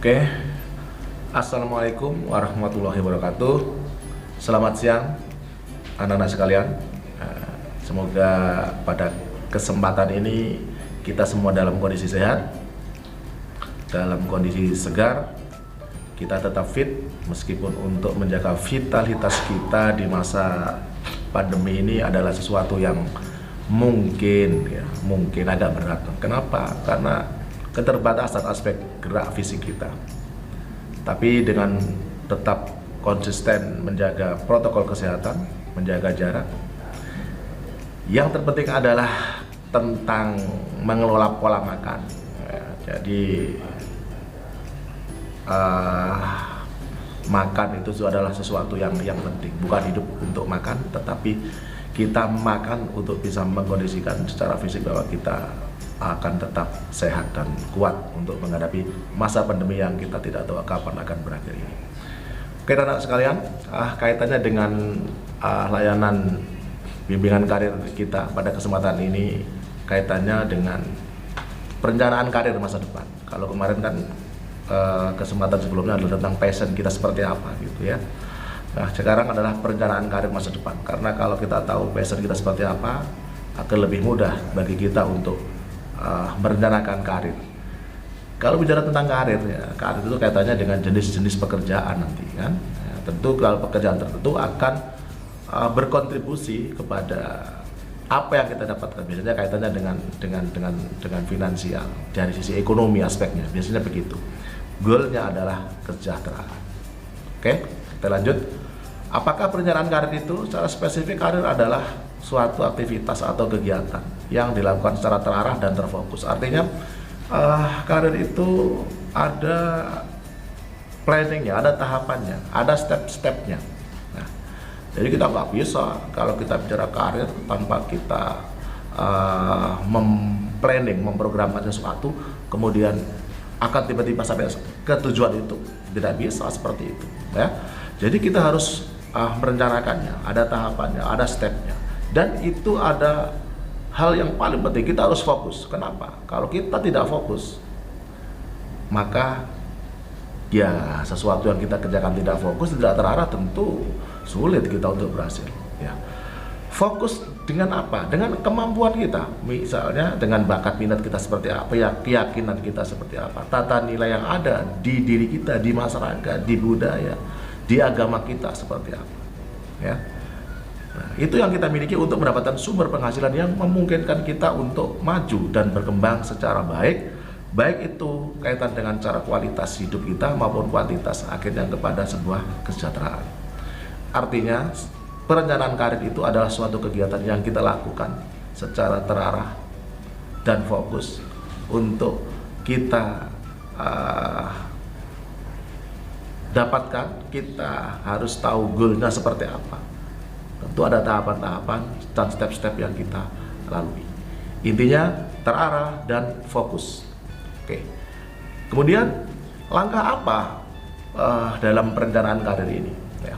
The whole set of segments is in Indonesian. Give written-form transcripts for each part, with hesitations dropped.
Oke, Assalamualaikum warahmatullahi wabarakatuh. Selamat siang anak-anak sekalian. Semoga pada kesempatan ini kita semua dalam kondisi sehat, dalam kondisi segar. Kita tetap fit meskipun untuk menjaga vitalitas kita di masa pandemi ini adalah sesuatu yang mungkin agak berat. Kenapa? Karena keterbatasan aspek gerak fisik kita. Tapi dengan tetap konsisten menjaga protokol kesehatan, menjaga jarak. Yang terpenting adalah tentang mengelola pola makan. Jadi makan itu adalah sesuatu yang penting. Bukan hidup untuk makan, tetapi kita makan untuk bisa mengkondisikan secara fisik bahwa kita akan tetap sehat dan kuat untuk menghadapi masa pandemi yang kita tidak tahu kapan akan berakhir ini. Oke anak sekalian, kaitannya dengan layanan bimbingan karir kita pada kesempatan ini, kaitannya dengan perencanaan karir masa depan. Kalau kemarin kan kesempatan sebelumnya adalah tentang passion kita seperti apa gitu ya. Nah sekarang adalah perencanaan karir masa depan, karena kalau kita tahu passion kita seperti apa, akan lebih mudah bagi kita untuk merencanakan karir. Kalau bicara tentang karir, karir itu kaitannya dengan jenis-jenis pekerjaan nanti kan. Tentu kalau pekerjaan tertentu akan berkontribusi kepada apa yang kita dapatkan. Biasanya kaitannya dengan finansial, dari sisi ekonomi aspeknya. Biasanya begitu. Goalnya adalah kesejahteraan. Oke, kita lanjut. Apakah perencanaan karir itu secara spesifik? Karir adalah suatu aktivitas atau kegiatan yang dilakukan secara terarah dan terfokus. Artinya karir itu ada planningnya, ada tahapannya, ada step-stepnya. Nah, jadi kita nggak bisa kalau kita bicara karir tanpa kita memprogramkan sesuatu, kemudian akan tiba-tiba sampai ke tujuan itu. Tidak bisa seperti itu. Ya. Jadi kita harus merencanakannya, ada tahapannya, ada stepnya. Dan itu ada hal yang paling penting, kita harus fokus. Kenapa? Kalau kita tidak fokus, maka ya sesuatu yang kita kerjakan tidak fokus, tidak terarah, tentu sulit kita untuk berhasil. Ya. Fokus dengan apa? Dengan kemampuan kita. Misalnya dengan bakat minat kita seperti apa, ya keyakinan kita seperti apa, tata nilai yang ada di diri kita, di masyarakat, di budaya, di agama kita seperti apa. Ya. Nah, itu yang kita miliki untuk mendapatkan sumber penghasilan yang memungkinkan kita untuk maju dan berkembang secara baik itu kaitan dengan cara kualitas hidup kita maupun kuantitas, akhirnya kepada sebuah kesejahteraan. Artinya perencanaan karir itu adalah suatu kegiatan yang kita lakukan secara terarah dan fokus untuk kita dapatkan. Kita harus tahu goalnya seperti apa. Tentu ada tahapan-tahapan dan step-step yang kita lalui. Intinya terarah dan fokus. Oke. Kemudian langkah apa dalam perencanaan karir ini? Ya.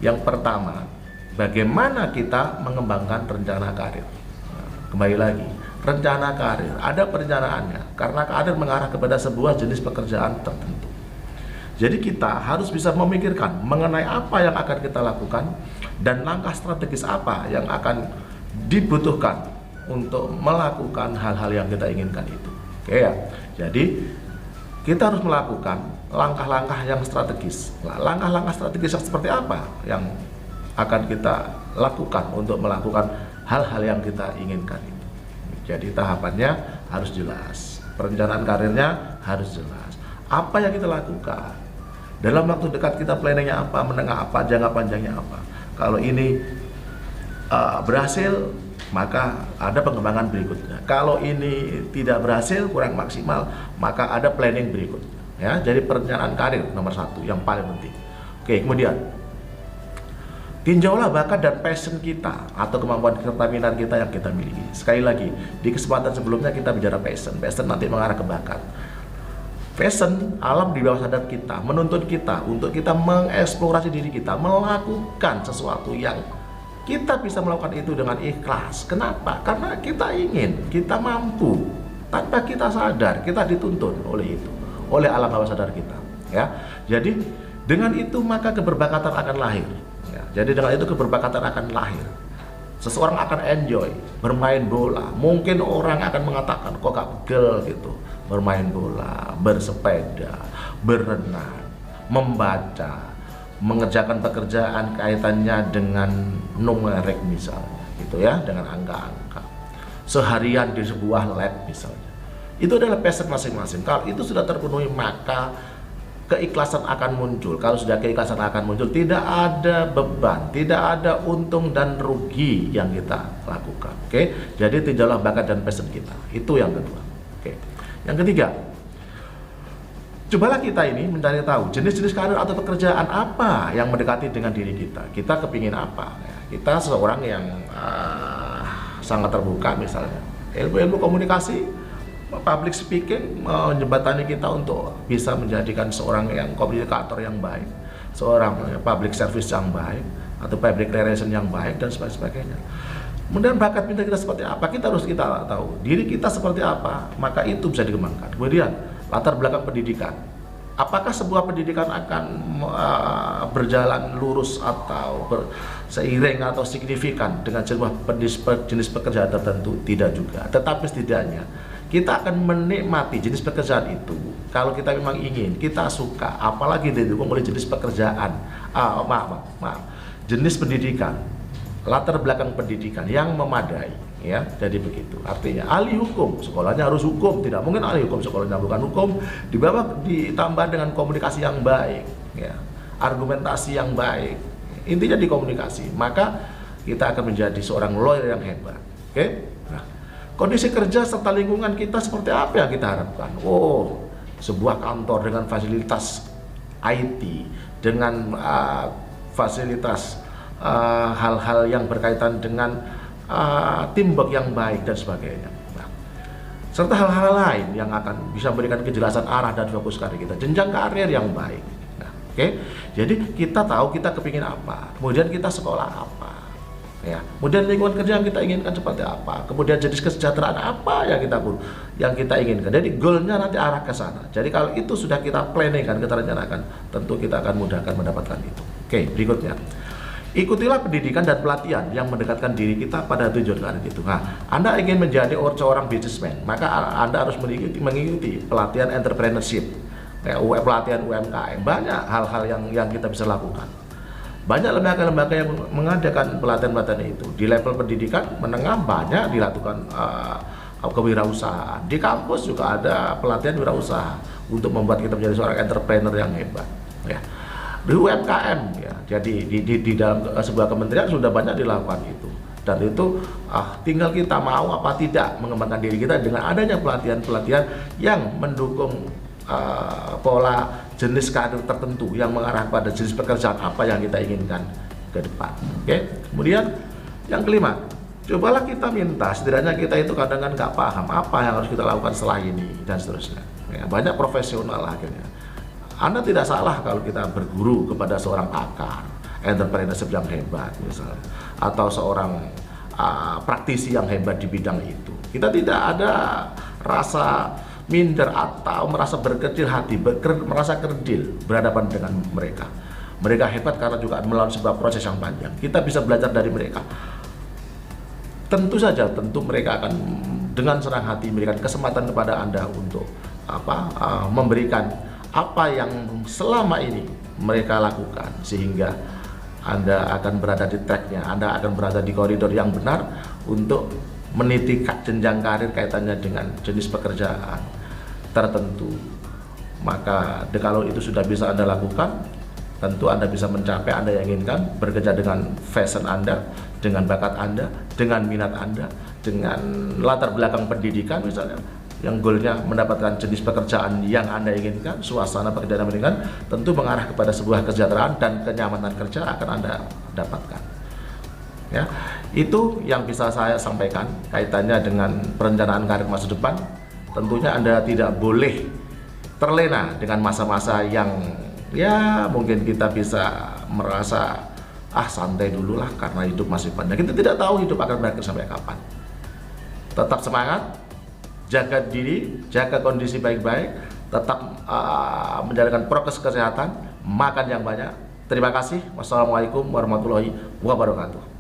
Yang pertama, bagaimana kita mengembangkan rencana karir? Nah, kembali lagi, rencana karir ada perencanaannya karena karir mengarah kepada sebuah jenis pekerjaan tertentu. Jadi kita harus bisa memikirkan mengenai apa yang akan kita lakukan dan langkah strategis apa yang akan dibutuhkan untuk melakukan hal-hal yang kita inginkan itu. Oke ya. Jadi kita harus melakukan langkah-langkah yang strategis. Langkah-langkah strategis yang seperti apa yang akan kita lakukan untuk melakukan hal-hal yang kita inginkan itu. Jadi tahapannya harus jelas, perencanaan karirnya harus jelas. Apa yang kita lakukan? Dalam waktu dekat kita planningnya apa, menengah apa, jangka panjangnya apa. Kalau ini berhasil, maka ada pengembangan berikutnya. Kalau ini tidak berhasil, kurang maksimal, maka ada planning berikutnya. Ya, jadi perencanaan karir nomor satu yang paling penting. Oke, kemudian tinjaulah bakat dan passion kita atau kemampuan serta minat kita yang kita miliki. Sekali lagi, di kesempatan sebelumnya kita bicara passion. Passion nanti mengarah ke bakat. Passion, alam di bawah sadar kita menuntut kita untuk kita mengeksplorasi diri kita, melakukan sesuatu yang kita bisa melakukan itu dengan ikhlas. Kenapa? Karena kita ingin, kita mampu, tanpa kita sadar, kita dituntun oleh itu oleh alam bawah sadar kita, ya. Jadi dengan itu maka keberbakatan akan lahir, ya. Jadi dengan itu keberbakatan akan lahir. Seseorang akan enjoy bermain bola. Mungkin orang akan mengatakan kok gak pegel gitu, bermain bola, bersepeda, berenang, membaca, mengerjakan pekerjaan kaitannya dengan numerik misalnya, gitu ya, dengan angka-angka. Seharian di sebuah lab misalnya. Itu adalah passion masing-masing. Kalau itu sudah terpenuhi maka keikhlasan akan muncul. Kalau sudah keikhlasan akan muncul, tidak ada beban, tidak ada untung dan rugi yang kita lakukan. Oke, jadi tidaklah bakat dan passion kita. Itu yang kedua. Oke, yang ketiga, cobalah kita ini mencari tahu jenis-jenis karir atau pekerjaan apa yang mendekati dengan diri kita. Kita kepingin apa? Kita seorang yang sangat terbuka misalnya, ilmu-ilmu komunikasi, public speaking menjembatani kita untuk bisa menjadikan seorang yang komunikator yang baik, seorang public service yang baik, atau public relation yang baik, dan sebagainya. Kemudian bakat minat kita seperti apa, kita harus tahu diri kita seperti apa, maka itu bisa dikembangkan. Kemudian latar belakang pendidikan, apakah sebuah pendidikan akan berjalan lurus atau seiring atau signifikan dengan sebuah jenis pekerjaan tertentu? Tidak juga, tetapi setidaknya kita akan menikmati jenis pekerjaan itu kalau kita memang ingin, kita suka, apalagi didukung oleh jenis pekerjaan, jenis pendidikan, latar belakang pendidikan yang memadai, ya. Jadi begitu. Artinya ahli hukum, sekolahnya harus hukum, tidak mungkin ahli hukum sekolahnya bukan hukum, ditambah dengan komunikasi yang baik, ya, argumentasi yang baik, intinya di komunikasi, maka kita akan menjadi seorang lawyer yang hebat. Oke? Kondisi kerja serta lingkungan kita seperti apa yang kita harapkan? Oh, sebuah kantor dengan fasilitas IT, dengan fasilitas hal-hal yang berkaitan dengan teamwork yang baik dan sebagainya. Nah, serta hal-hal lain yang akan bisa memberikan kejelasan arah dan fokus karir kita, jenjang karir yang baik. Nah, oke, jadi kita tahu kita kepingin apa, kemudian kita sekolah apa. Ya, kemudian lingkungan kerja yang kita inginkan seperti apa, kemudian jenis kesejahteraan apa yang kita inginkan. Jadi goalnya nanti arah ke sana. Jadi kalau itu sudah kita planningkan, kita rencanakan, tentu kita akan mudahkan mendapatkan itu. Oke, berikutnya, ikutilah pendidikan dan pelatihan yang mendekatkan diri kita pada tujuan karir itu. Nah, Anda ingin menjadi seorang businessman, maka Anda harus mengikuti pelatihan entrepreneurship, pelatihan UMKM. Banyak hal-hal yang kita bisa lakukan. Banyak lembaga-lembaga yang mengadakan pelatihan-pelatihan itu. Di level pendidikan menengah banyak dilakukan kewirausahaan. Di kampus juga ada pelatihan wirausaha untuk membuat kita menjadi seorang entrepreneur yang hebat. Ya. Di UMKM, ya. Jadi di dalam sebuah kementerian sudah banyak dilakukan itu. Dan itu tinggal kita mau apa tidak mengembangkan diri kita dengan adanya pelatihan-pelatihan yang mendukung pola jenis karir tertentu yang mengarah pada jenis pekerjaan apa yang kita inginkan ke depan. Oke. Kemudian yang kelima, cobalah kita minta, setidaknya kita itu kadang-kadang nggak paham apa yang harus kita lakukan setelah ini dan seterusnya. Ya, banyak profesional akhirnya. Anda tidak salah kalau kita berguru kepada seorang pakar entrepreneurship yang hebat misalnya, atau seorang praktisi yang hebat di bidang itu. Kita tidak ada rasa minder atau merasa berkecil hati, merasa kerdil berhadapan dengan mereka. Mereka hebat karena juga melalui sebuah proses yang panjang. Kita bisa belajar dari mereka. Tentu saja, tentu mereka akan dengan senang hati memberikan kesempatan kepada Anda untuk memberikan apa yang selama ini mereka lakukan, sehingga Anda akan berada di tracknya, Anda akan berada di koridor yang benar untuk meniti jenjang karir kaitannya dengan jenis pekerjaan tertentu. Maka kalau itu sudah bisa Anda lakukan, tentu Anda bisa mencapai Anda yang inginkan, bekerja dengan passion Anda, dengan bakat Anda, dengan minat Anda, dengan latar belakang pendidikan misalnya, yang goalnya mendapatkan jenis pekerjaan yang Anda inginkan, suasana pekerjaan yang Anda inginkan, tentu mengarah kepada sebuah kesejahteraan dan kenyamanan kerja akan Anda dapatkan. Ya, itu yang bisa saya sampaikan kaitannya dengan perencanaan karir masa depan. Tentunya Anda tidak boleh terlena dengan masa-masa yang ya mungkin kita bisa merasa santai dulu lah karena hidup masih panjang. Kita tidak tahu hidup akan berakhir sampai kapan. Tetap semangat, jaga diri, jaga kondisi baik-baik, tetap menjalankan prokes kesehatan, makan yang banyak. Terima kasih. Wassalamualaikum warahmatullahi wabarakatuh.